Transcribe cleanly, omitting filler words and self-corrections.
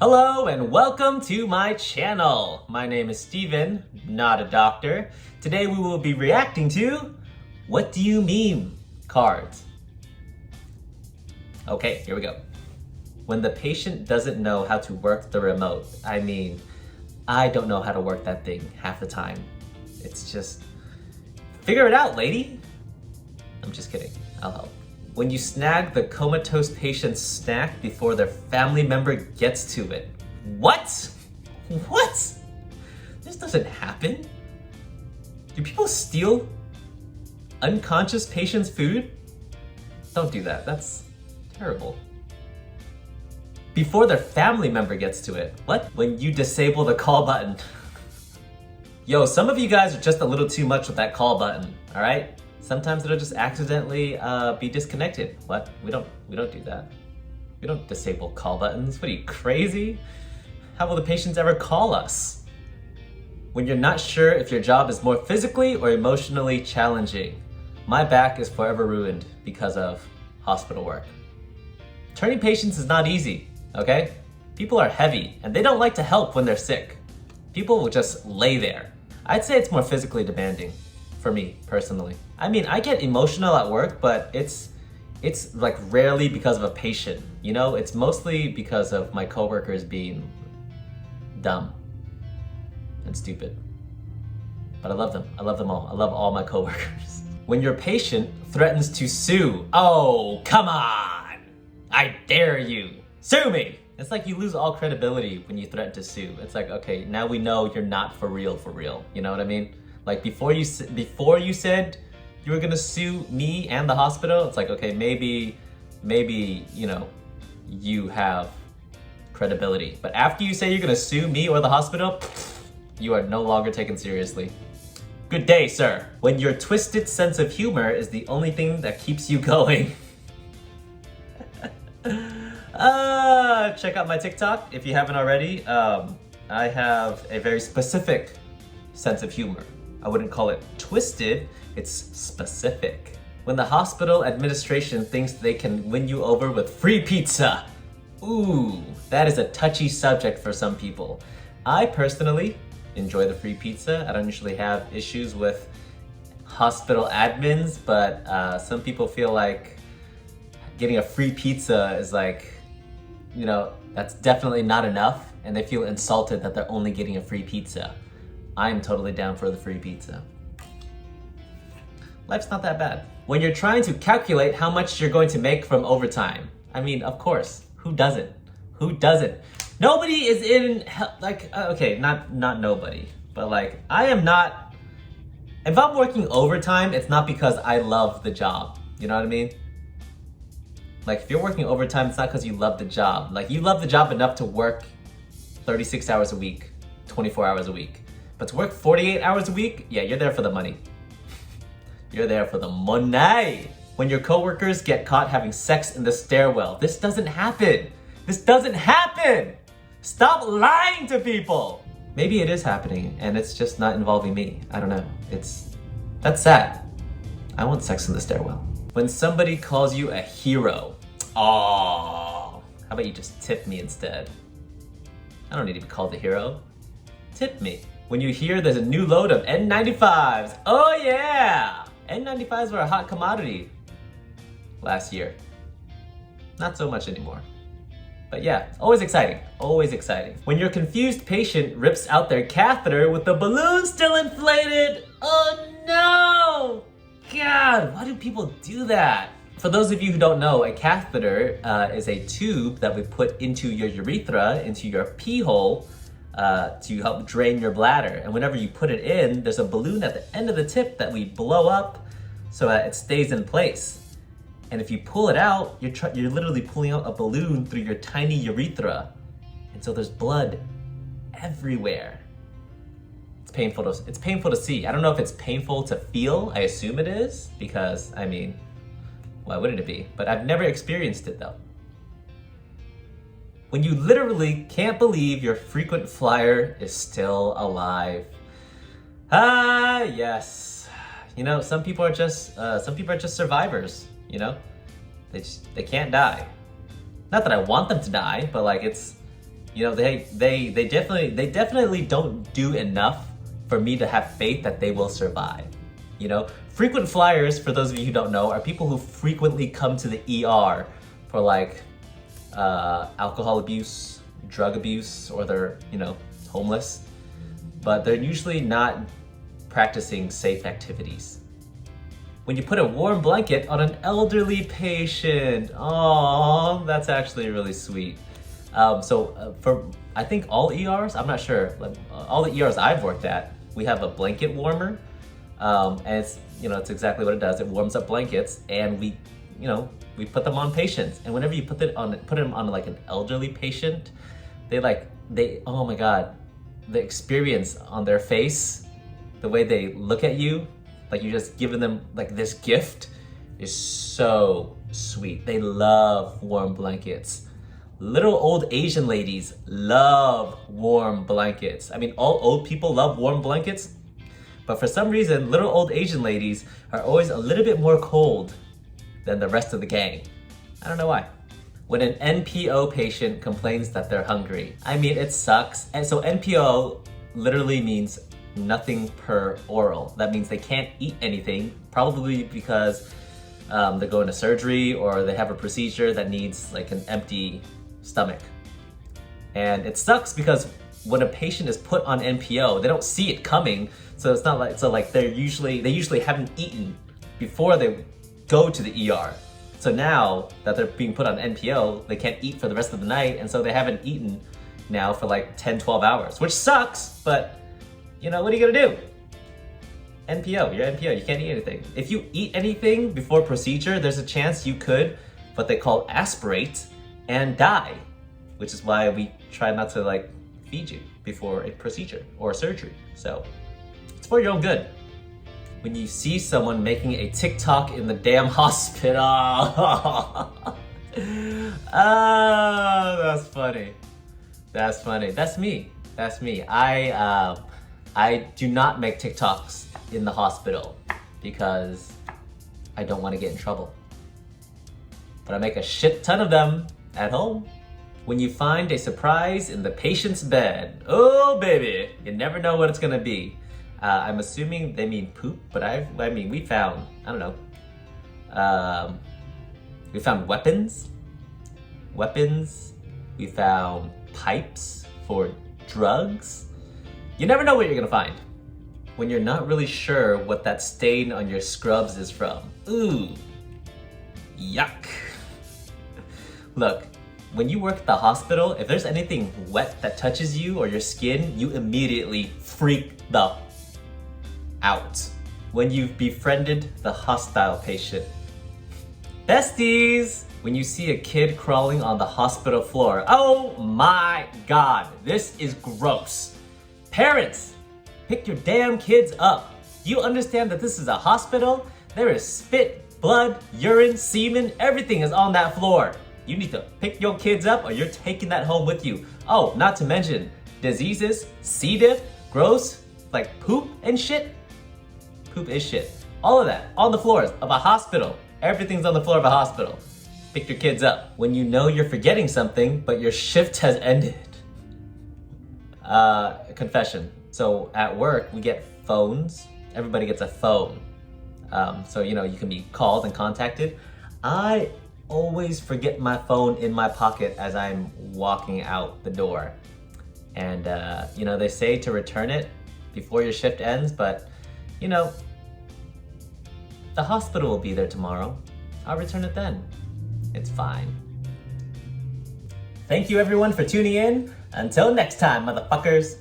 Hello and welcome to my channel. My name is Steven, not a doctor. Today we will be reacting to What Do You Meme cards. Okay, here we go. When the patient doesn't know how to work the remote, I don't know how to work that thing half the time. It's just, figure it out, lady. I'm just kidding, I'll help. When you snag the comatose patient's snack before their family member gets to it. What? What? This doesn't happen. Do people steal unconscious patients' food? Don't do that, that's terrible. Before their family member gets to it. What? When you disable the call button. Yo, some of you guys are just a little too much with that call button, all right? Sometimes it'll just accidentally be disconnected. What? We don't do that. We don't disable call buttons. What are you, crazy? How will the patients ever call us? When you're not sure if your job is more physically or emotionally challenging. My back is forever ruined because of hospital work. Turning patients is not easy, okay? People are heavy and they don't like to help when they're sick. People will just lay there. I'd say it's more physically demanding. For me, personally. I get emotional at work, but it's like rarely because of a patient, you know? It's mostly because of my coworkers being dumb and stupid. But I love them all. I love all my coworkers. When your patient threatens to sue, oh, come on! I dare you, sue me! It's like you lose all credibility when you threaten to sue. It's like, okay, now we know you're not for real, you know what I mean? Like before you said you were gonna sue me and the hospital, it's like, okay, maybe, you know, you have credibility. But after you say you're gonna sue me or the hospital, you are no longer taken seriously. Good day, sir. When your twisted sense of humor is the only thing that keeps you going. Check out my TikTok if you haven't already. I have a very specific sense of humor. I wouldn't call it twisted, it's specific. When the hospital administration thinks they can win you over with free pizza. Ooh, that is a touchy subject for some people. I personally enjoy the free pizza. I don't usually have issues with hospital admins, but some people feel like getting a free pizza is like, you know, that's definitely not enough, and they feel insulted that they're only getting a free pizza. I'm totally down for the free pizza. Life's not that bad. When you're trying to calculate how much you're going to make from overtime. Of course, who doesn't? Who doesn't? Nobody is in, okay, not nobody, but like, I am not, if I'm working overtime, it's not because I love the job. You know what I mean? Like, if you're working overtime, it's not because you love the job. Like, you love the job enough to work 36 hours a week, 24 hours a week. But to work 48 hours a week, yeah, you're there for the money. You're there for the money. When your coworkers get caught having sex in the stairwell, this doesn't happen. This doesn't happen. Stop lying to people. Maybe it is happening and it's just not involving me. I don't know. That's sad. I want sex in the stairwell. When somebody calls you a hero, oh, how about you just tip me instead? I don't need to be called a hero. Tip me. When you hear there's a new load of N95s. Oh yeah! N95s were a hot commodity last year. Not so much anymore. But yeah, always exciting, always exciting. When your confused patient rips out their catheter with the balloon still inflated. Oh no! God, why do people do that? For those of you who don't know, a catheter is a tube that we put into your urethra, into your pee hole, to help drain your bladder. And whenever you put it in, there's a balloon at the end of the tip that we blow up so that it stays in place. And if you pull it out, you're literally pulling out a balloon through your tiny urethra. And so there's blood everywhere. It's painful to see. I don't know if it's painful to feel. I assume it is because, why wouldn't it be? But I've never experienced it though. When you literally can't believe your frequent flyer is still alive. Ah, yes. You know, some people are just survivors, you know? They can't die. Not that I want them to die, but like it's You know, they definitely don't do enough for me to have faith that they will survive. You know, frequent flyers, for those of you who don't know, are people who frequently come to the ER for like alcohol abuse, drug abuse, or they're, you know, homeless. But they're usually not practicing safe activities. When you put a warm blanket on an elderly patient, oh, that's actually really sweet. For I think all ERs, I'm not sure, like, all the ERs I've worked at, we have a blanket warmer, and it's, you know, it's exactly what it does. It warms up blankets, and we put them on patients. And whenever you put them on like an elderly patient, oh my God, the experience on their face, the way they look at you, like you're just giving them like this gift, is so sweet. They love warm blankets. Little old Asian ladies love warm blankets. I mean, all old people love warm blankets, but for some reason, little old Asian ladies are always a little bit more cold than the rest of the gang. I don't know why. When an NPO patient complains that they're hungry, I mean, it sucks. And so NPO literally means nothing per oral. That means they can't eat anything, probably because they're going to surgery or they have a procedure that needs like an empty stomach. And it sucks because when a patient is put on NPO, they don't see it coming. So it's not like, they usually haven't eaten before they go to the ER. So now that they're being put on NPO, they can't eat for the rest of the night, and so they haven't eaten now for like 10, 12 hours, which sucks, but you know, what are you gonna do? NPO, you're NPO, you can't eat anything. If you eat anything before procedure, there's a chance you could, what they call aspirate, and die, which is why we try not to like feed you before a procedure or a surgery. So it's for your own good. When you see someone making a TikTok in the damn hospital, oh, that's funny. That's funny. That's me. That's me. I do not make TikToks in the hospital because I don't want to get in trouble. But I make a shit ton of them at home. When you find a surprise in the patient's bed, oh baby, you never know what it's gonna be. I'm assuming they mean poop, but we found, I don't know. We found weapons. We found pipes for drugs. You never know what you're gonna find when you're not really sure what that stain on your scrubs is from. Ooh, yuck. Look, when you work at the hospital, if there's anything wet that touches you or your skin, you immediately freak the out when you've befriended the hostile patient. Besties! When you see a kid crawling on the hospital floor, oh my God, this is gross. Parents, pick your damn kids up. Do you understand that this is a hospital? There is spit, blood, urine, semen, everything is on that floor. You need to pick your kids up or you're taking that home with you. Oh, not to mention diseases, C. diff, gross, like poop and shit. Poop is shit. All of that on the floors of a hospital. Everything's on the floor of a hospital. Pick your kids up. When you know you're forgetting something, but your shift has ended. Confession. So at work, we get phones. Everybody gets a phone. So, you know, you can be called and contacted. I always forget my phone in my pocket as I'm walking out the door. And, you know, they say to return it before your shift ends, but you know, the hospital will be there tomorrow. I'll return it then. It's fine. Thank you everyone for tuning in. Until next time, motherfuckers.